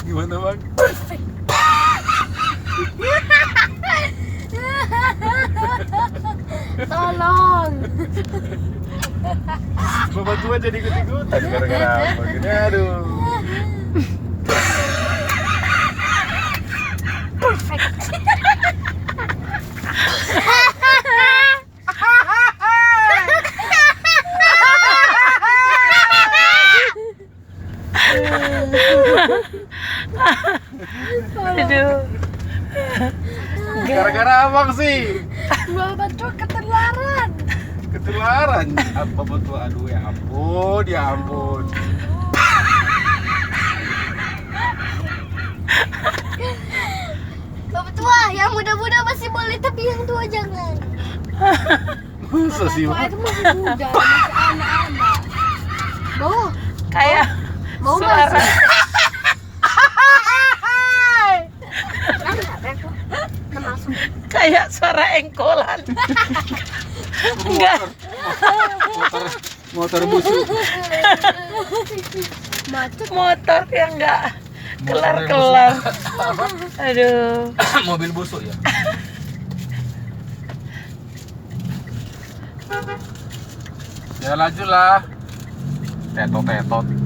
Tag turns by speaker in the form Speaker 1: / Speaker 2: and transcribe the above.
Speaker 1: Gimana bang?
Speaker 2: Tolong.
Speaker 1: Bapak tua jadi ikut-ikutan gara-gara apa gini, aduh.
Speaker 3: Aduh.
Speaker 1: Gara-gara abang sih.
Speaker 2: Bapak tua ketularan.
Speaker 1: Ketularan. Apa betul? Aduh ya ampun, ya ampun.
Speaker 2: Bapak tua, yang muda-muda masih boleh tapi yang tua jangan.
Speaker 1: Masa sih
Speaker 2: Tua
Speaker 1: bang?
Speaker 2: itu masih muda, masih anak-anak. Mau?
Speaker 3: Kayak
Speaker 2: Mau
Speaker 3: suara
Speaker 2: masuk? Masuk.
Speaker 3: kayak suara engkolan. Enggak.
Speaker 1: Motor busuk.
Speaker 2: Macet.
Speaker 3: Motor yang enggak kelar-kelar. Aduh.
Speaker 1: Mobil busuk ya. Ya lanjutlah. Tetot.